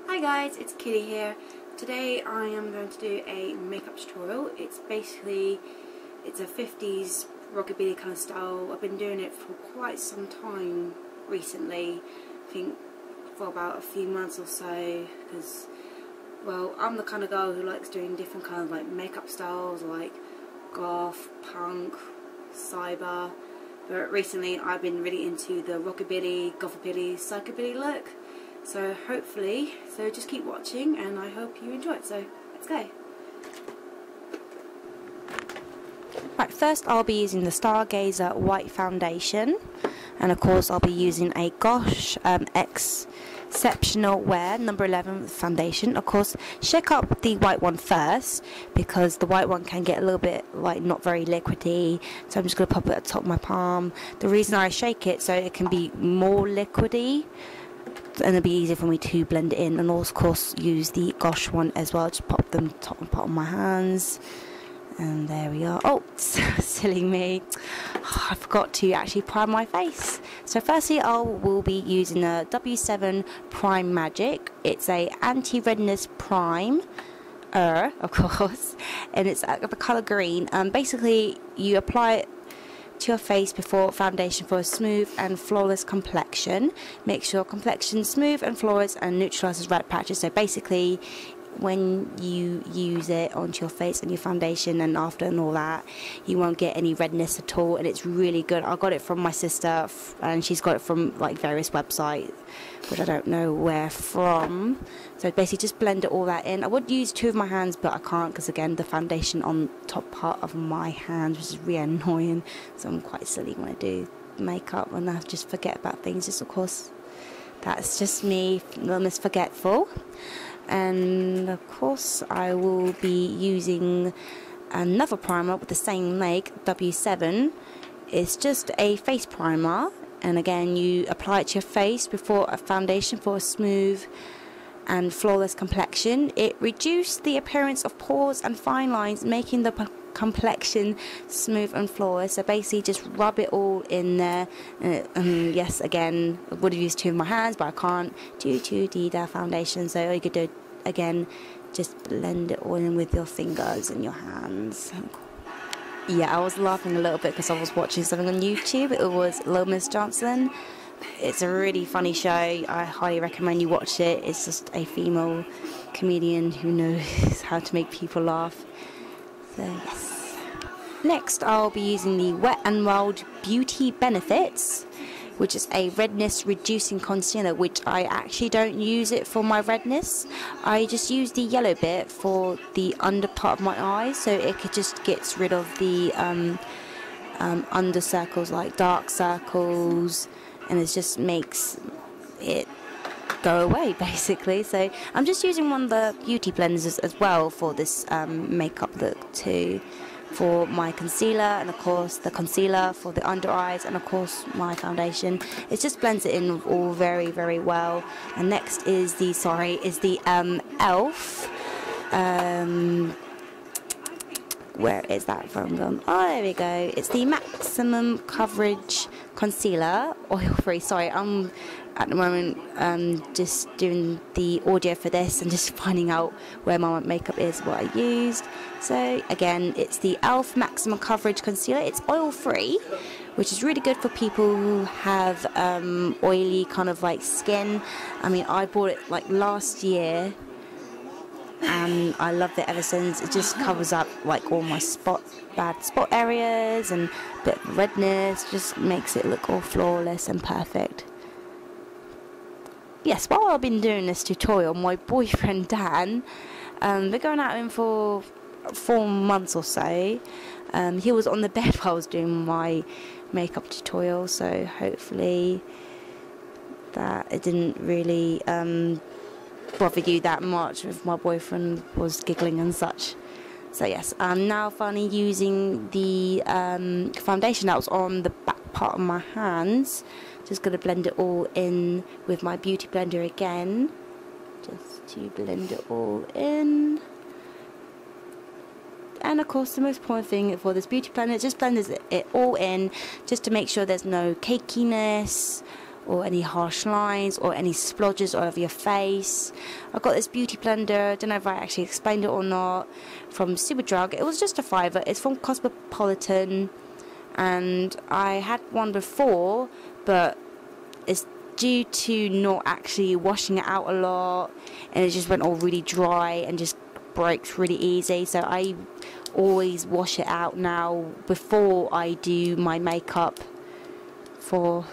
Hi guys, it's Kitty here. Today I am going to do a makeup tutorial. It's a 50s rockabilly kind of style. I've been doing it for quite some time recently. I think for about a few months or so, because, well, I'm the kind of girl who likes doing different kind of like makeup styles, like goth, punk, cyber. But recently I've been really into the rockabilly, gothabilly, psychobilly look. So just keep watching and I hope you enjoy it. So let's go. Right, first I'll be using the Stargazer white foundation, and of course I'll be using a Gosh Exceptional Wear number 11 foundation. Of course, shake up the white one first because the white one can get a little bit like not very liquidy, so I'm just going to pop it at the top of my palm. The reason I shake it so it can be more liquidy and it'll be easier for me to blend it in, and also of course use the Gosh one as well. Just pop them top and bottom of my hands, and there we are. Oh, silly me, I forgot to actually prime my face. So firstly I will be using a W7 Prime Magic. It's a anti-redness prime, of course, and it's the colour green. Basically you apply it to your face before foundation for a smooth and flawless complexion. Makes your complexion smooth and flawless and neutralizes red patches. So basically when you use it onto your face and your foundation and after and all that, you won't get any redness at all, and it's really good. I got it from my sister and she's got it from like various websites which I don't know where from. So basically just blend it all that in. I would use two of my hands but I can't because again the foundation on top part of my hands, which is really annoying, so I'm quite silly when I do makeup and I just forget about things. Just of course that's just me, a little forgetful. And of course I will be using another primer with the same make, W7. It's just a face primer, and again you apply it to your face before a foundation for a smooth and flawless complexion. It reduces the appearance of pores and fine lines, making the complexion smooth and flawless. So basically just rub it all in there. Yes, again I would have used two of my hands but I can't due to the foundation, so all you could do again just blend it all in with your fingers and your hands. Yeah, I was laughing a little bit because I was watching something on YouTube. It was Little Miss Johnson. It's a really funny show. I highly recommend you watch it. It's just a female comedian who knows how to make people laugh. So yes. Next I'll be using the Wet n Wild Beauty Benefits, which is a redness reducing concealer, which I actually don't use it for my redness. I just use the yellow bit for the under part of my eyes, so it just gets rid of the under circles, like dark circles, and it just makes it go away basically. So I'm just using one of the beauty blenders as well for this makeup look too, for my concealer, and of course the concealer for the under eyes, and of course my foundation. It just blends it in all very, very well. And next is the E.L.F. Where is that from? Oh, there we go. It's the Maximum Coverage Concealer, oil free. Sorry, I'm at the moment just doing the audio for this and just finding out where my makeup is, what I used. So again, it's the E.L.F. Maximum Coverage Concealer. It's oil free, which is really good for people who have oily kind of like skin. I mean, I bought it like last year and I loved it ever since. It just covers up like all my bad spot areas and a bit of redness, just makes it look all flawless and perfect. Yes, while I've been doing this tutorial, my boyfriend Dan, we're going out with him for 4 months or so. He was on the bed while I was doing my makeup tutorial, so hopefully that it didn't really bother you that much if my boyfriend was giggling and such. So yes, I'm now finally using the foundation that was on the back part of my hands. Just going to blend it all in with my beauty blender again, just to blend it all in. And of course the most important thing for this beauty blender, it just blends it all in just to make sure there's no cakiness or any harsh lines or any splodges all over your face. I got this beauty blender, don't know if I actually explained it or not, from Superdrug. It was just a £5. It's from Cosmopolitan, and I had one before, but it's due to not actually washing it out a lot, and it just went all really dry and just breaks really easy. So I always wash it out now before I do my makeup for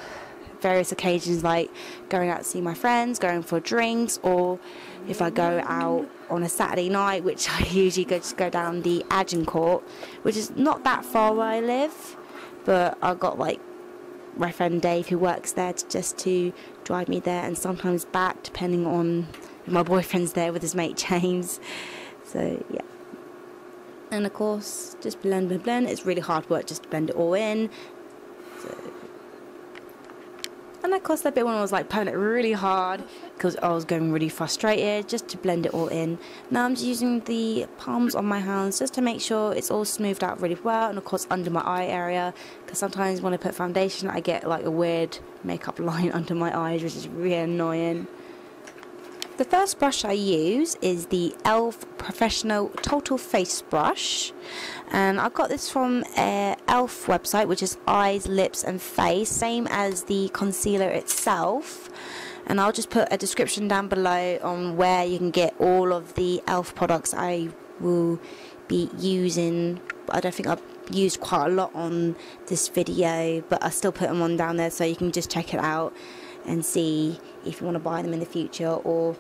various occasions, like going out to see my friends, going for drinks, or if I go out on a Saturday night, which I usually just go down the Agincourt, which is not that far where I live, but I got like my friend Dave who works there to drive me there, and sometimes back depending on if my boyfriend's there with his mate James. So yeah, and of course just blend. It's really hard work just to blend it all in. So, and of course that bit when I was like pulling it really hard because I was getting really frustrated, just to blend it all in. Now I'm just using the palms on my hands just to make sure it's all smoothed out really well, and of course under my eye area, because sometimes when I put foundation I get like a weird makeup line under my eyes, which is really annoying. The first brush I use is the E.L.F. Professional Total Face Brush, and I got this from E.L.F. website, which is Eyes, Lips and Face, same as the concealer itself. And I'll just put a description down below on where you can get all of the E.L.F. products I will be using. I don't think I've used quite a lot on this video, but I still put them on down there so you can just check it out and see if you want to buy them in the future or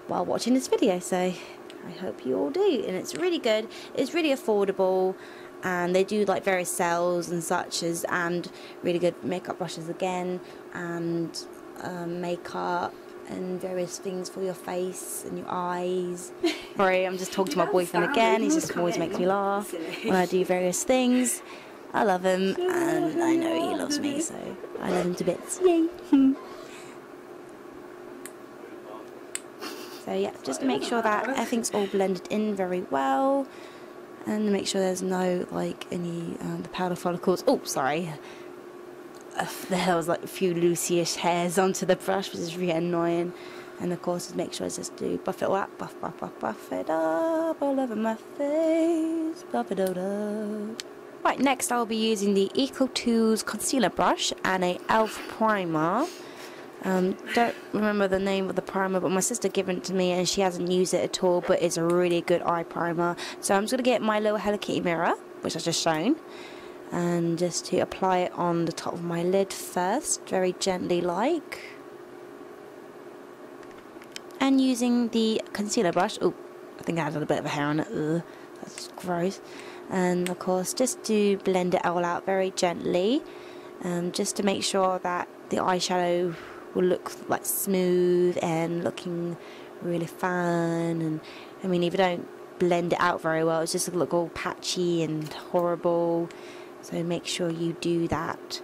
while watching this video. So I hope you all do, and it's really good, it's really affordable, and they do like various sales and such as, and really good makeup brushes again, and makeup and various things for your face and your eyes. Sorry, I'm just talking to my boyfriend again. He just always makes me laugh when I do various things. I love him, and I know he loves me, so I love him to bits. Yay! So yeah, just to make sure that everything's all blended in very well, and to make sure there's no like any the powder follicles. Oh, sorry. There was like a few loosey-ish hairs onto the brush, which is really annoying. And of course, make sure I just do buff it all up, buff it up all over my face, buff it all up. Right, next I'll be using the Ecotools concealer brush and a E.L.F. primer. Don't remember the name of the primer, but my sister gave it to me and she hasn't used it at all, but it's a really good eye primer. So I'm just going to get my little Hello Kitty mirror, which I've just shown, and just to apply it on the top of my lid first, very gently like. And using the concealer brush, oh, I think I had a little bit of a hair on it, ugh, that's gross. And of course just to blend it all out very gently, just to make sure that the eyeshadow will look like smooth and looking really fun. And I mean, if you don't blend it out very well, it's just look all patchy and horrible, so make sure you do that.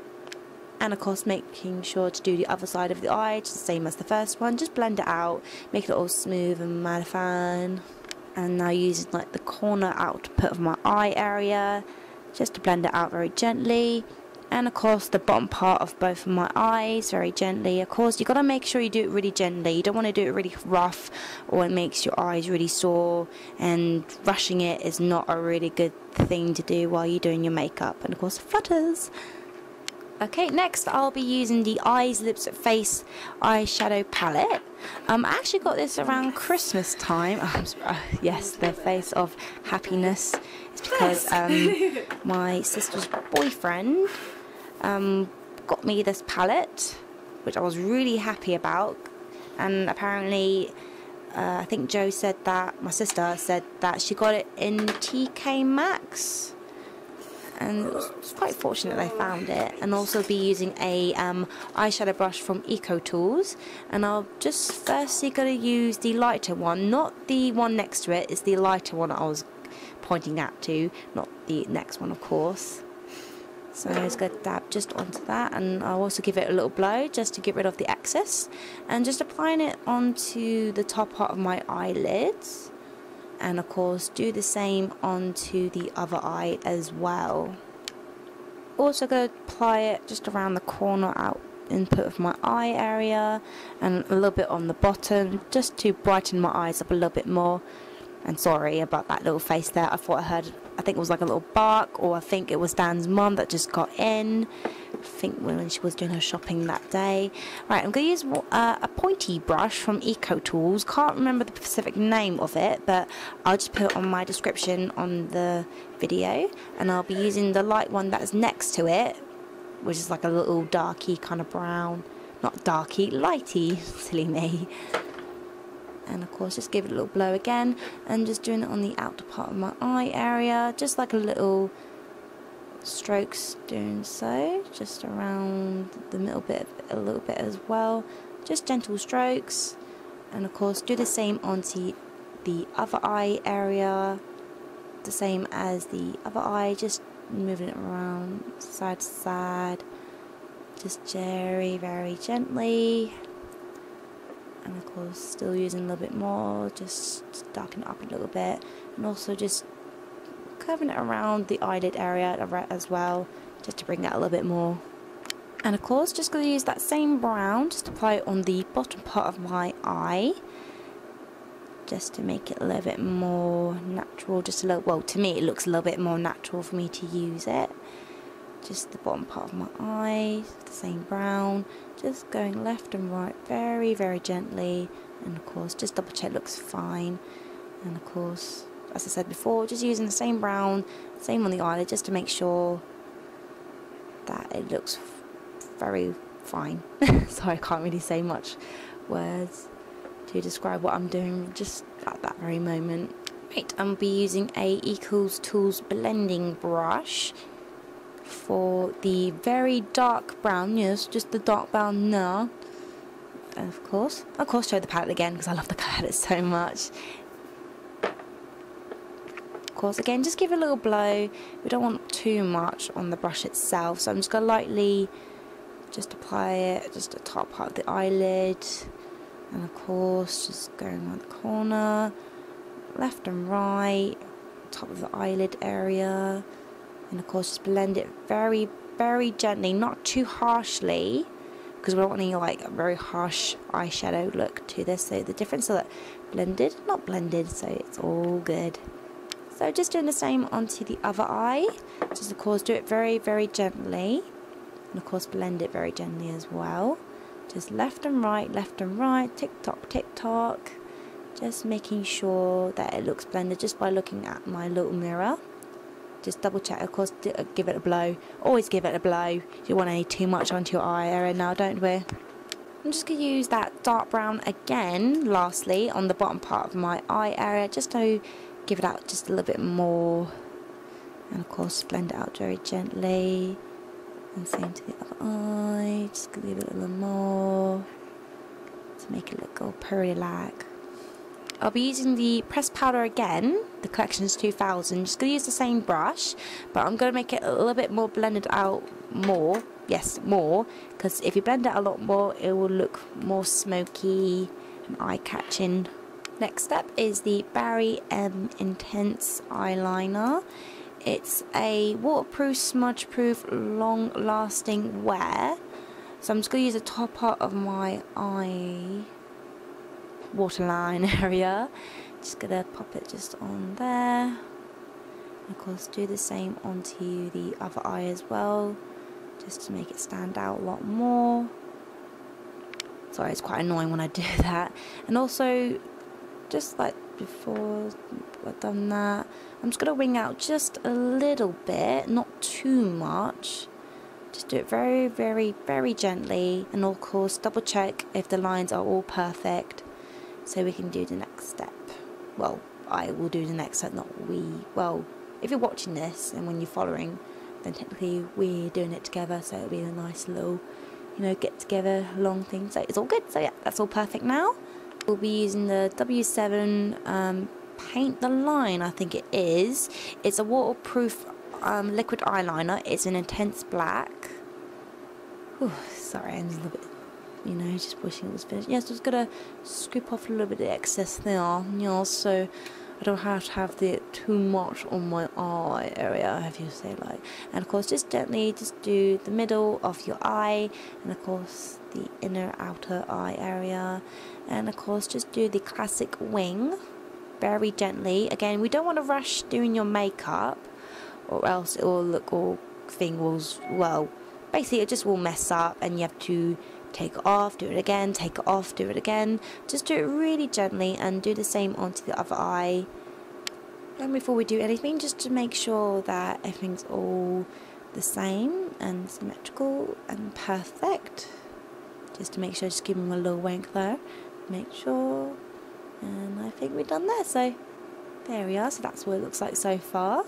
And of course making sure to do the other side of the eye, just the same as the first one, just blend it out, make it all smooth and mattifying. And now using like the corner output of my eye area, just to blend it out very gently. And of course the bottom part of both of my eyes very gently. Of course you got to make sure you do it really gently. You don't want to do it really rough or it makes your eyes really sore, and rushing it is not a really good thing to do while you're doing your makeup, and of course it flutters. Okay, next I'll be using the Eyes, Lips, Face eyeshadow palette. I actually got this around Christmas time. Yes, the face of happiness. It's because my sister's boyfriend got me this palette, which I was really happy about. And apparently, I think Joe said that, my sister said that she got it in TK Maxx. And it was quite fortunate I found it. And also be using a eyeshadow brush from Ecotools, and I'll just firstly going to use the lighter one, not the one next to it, it's the lighter one I was pointing at to, not the next one of course. So I'm just going to dab just onto that, and I'll also give it a little blow just to get rid of the excess, and just applying it onto the top part of my eyelids. And of course do the same onto the other eye as well. Also going to apply it just around the corner input of my eye area and a little bit on the bottom, just to brighten my eyes up a little bit more. And sorry about that little face there. I think it was like a little bark, or I think it was Dan's mum that just got in. I think when she was doing her shopping that day. Right, I'm going to use a pointy brush from Ecotools. Can't remember the specific name of it, but I'll just put it on my description on the video. And I'll be using the light one that is next to it, which is like a little darky kind of brown. Not darky, lighty, silly me. And of course just give it a little blow again, and just doing it on the outer part of my eye area, just like a little strokes, doing so just around the middle bit a little bit as well, just gentle strokes. And of course do the same onto the other eye area, the same as the other eye, just moving it around side to side, just very gently. And of course still using a little bit more, just darken it up a little bit, and also just curving it around the eyelid area as well, just to bring that a little bit more. And of course just going to use that same brown, just apply it on the bottom part of my eye, just to make it a little bit more natural, just a little, well, to me it looks a little bit more natural for me to use it. Just the bottom part of my eye, the same brown, just going left and right very gently, and of course just double check looks fine. And of course, as I said before, just using the same brown, same on the eyelid, just to make sure that it looks very fine. Sorry, I can't really say much words to describe what I'm doing just at that very moment. Right, I'm going to be using a Ecotools blending brush for the very dark brown, yes, just the dark brown now. And of course show the palette again because I love the palette so much. Of course, again, just give it a little blow. We don't want too much on the brush itself, so I'm just going to lightly just apply it just the top part of the eyelid, and of course just going around the corner, left and right, top of the eyelid area. And of course just blend it very gently, not too harshly, because we don't want any like a very harsh eyeshadow look to this. So the difference, so that blended, not blended, so it's all good. So just doing the same onto the other eye, just of course do it very gently, and of course blend it very gently as well. Just left and right, tick tock, just making sure that it looks blended just by looking at my little mirror. Just double check, of course, give it a blow. Always give it a blow. You don't want any too much onto your eye area now, don't we? I'm just going to use that dark brown again, lastly, on the bottom part of my eye area, just to give it out just a little bit more. And of course, blend it out very gently. And same to the other eye, just going to give it a little more to make it look all pretty-like. I'll be using the pressed powder again, the Collections 2000, just going to use the same brush, but I'm going to make it a little bit more blended out more, yes, more, because if you blend it a lot more, it will look more smoky and eye-catching. Next up is the Barry M Intense Eyeliner. It's a waterproof, smudge-proof, long-lasting wear, so I'm just going to use the top part of my eye waterline area. Just gonna pop it just on there, and of course do the same onto the other eye as well, just to make it stand out a lot more. Sorry, it's quite annoying when I do that. And also, just like before I've done that, I'm just gonna wing out just a little bit, not too much. Just do it very gently, and of course double check if the lines are all perfect, so we can do the next step. Well, I will do the next step, not we. Well, if you're watching this and when you're following, then technically we're doing it together, so it'll be a nice little, you know, get together long thing. So it's all good. So yeah, that's all perfect now. We'll be using the W7 Paint the Line, I think it is. It's a waterproof liquid eyeliner. It's an intense black. Whew, sorry, I'm just a little bit, you know, just wishing it was finished. Yes, just gonna scoop off a little bit of excess there, you know, so I don't have to have too much on my eye area, if you say like. And of course, just gently just do the middle of your eye, and of course the inner outer eye area, and of course just do the classic wing very gently. Again, we don't want to rush doing your makeup, or else it will look all things, well, basically it just will mess up, and you have to take it off, do it again, take it off, do it again. Just do it really gently, and do the same onto the other eye. And before we do anything, just to make sure that everything's all the same and symmetrical and perfect. Just to make sure, just give them a little wank there. Make sure. And I think we're done there. So there we are. So that's what it looks like so far.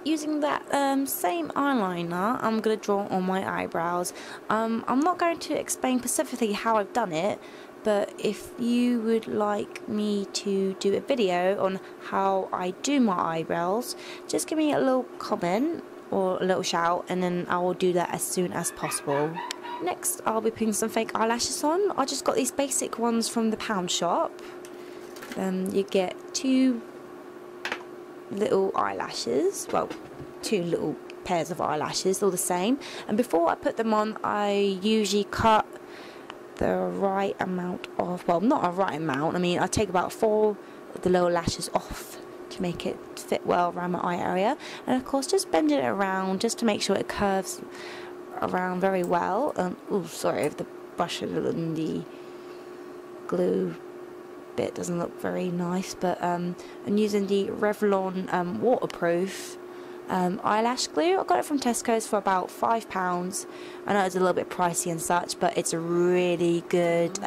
Using that same eyeliner, I'm going to draw on my eyebrows. I'm not going to explain specifically how I've done it, but if you would like me to do a video on how I do my eyebrows, just give me a little comment or a little shout, and then I will do that as soon as possible. Next, I'll be putting some fake eyelashes on. I just got these basic ones from the pound shop. You get 2 little eyelashes, well, 2 little pairs of eyelashes, all the same. And before I put them on, I usually cut the right amount of, well, not a right amount, I mean I take about 4 of the lower lashes off to make it fit well around my eye area, and of course just bend it around just to make sure it curves around very well. Oh, sorry if the brush and the glue bit doesn't look very nice, but I'm using the Revlon waterproof eyelash glue. I got it from Tesco's for about £5. I know it's a little bit pricey and such, but it's a really good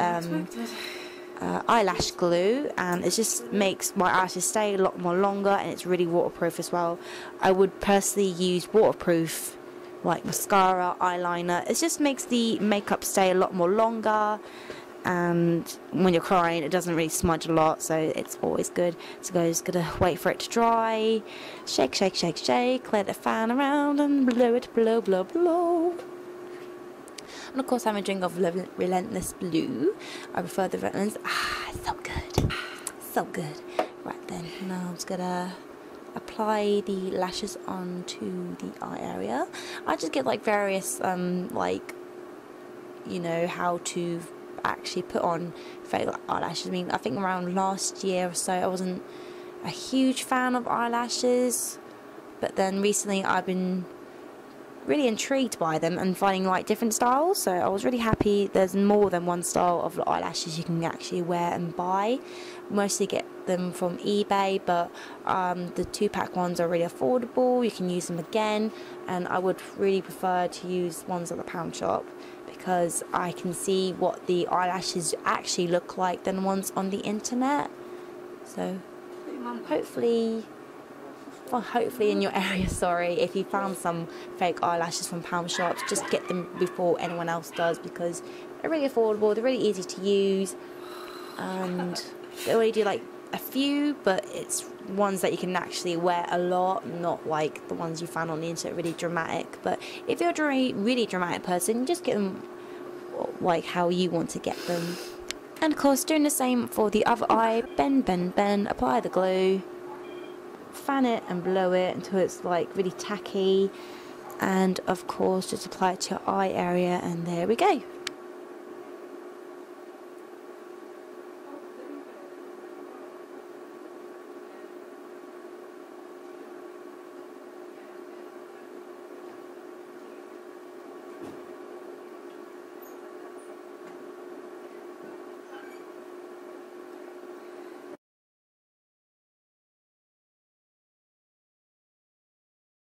eyelash glue, and it just makes my eyelashes stay a lot more longer, and it's really waterproof as well. I would personally use waterproof like mascara, eyeliner. It just makes the makeup stay a lot more longer, and when you're crying it doesn't really smudge a lot, so it's always good. So I'm just gonna wait for it to dry, shake, shake, shake, shake, let it fan around and blow it, blow, blow, blow. And of course I'm a drink of Relentless Blue. I prefer the Relentless. So good, so good. Right then, now I'm just gonna apply the lashes onto the eye area. I just get like various like, you know, how to actually put on fake eyelashes. I mean, I think around last year or so I wasn't a huge fan of eyelashes, but then recently I've been really intrigued by them and finding like different styles, so I was really happy there's more than one style of eyelashes you can actually wear and buy. Mostly get them from eBay, but the 2-pack ones are really affordable. You can use them again, and I would really prefer to use ones at the pound shop because I can see what the eyelashes actually look like than ones on the internet. So hopefully in your area, sorry, if you found some fake eyelashes from pound shops, just get them before anyone else does, because they're really affordable, they're really easy to use, and they only do like a few, but it's ones that you can actually wear a lot, not like the ones you found on the internet, really dramatic. But if you're a really dramatic person, just get them like how you want to get them. And of course doing the same for the other eye, bend, bend, bend, apply the glue, fan it and blow it until it's like really tacky, and of course just apply it to your eye area, and there we go.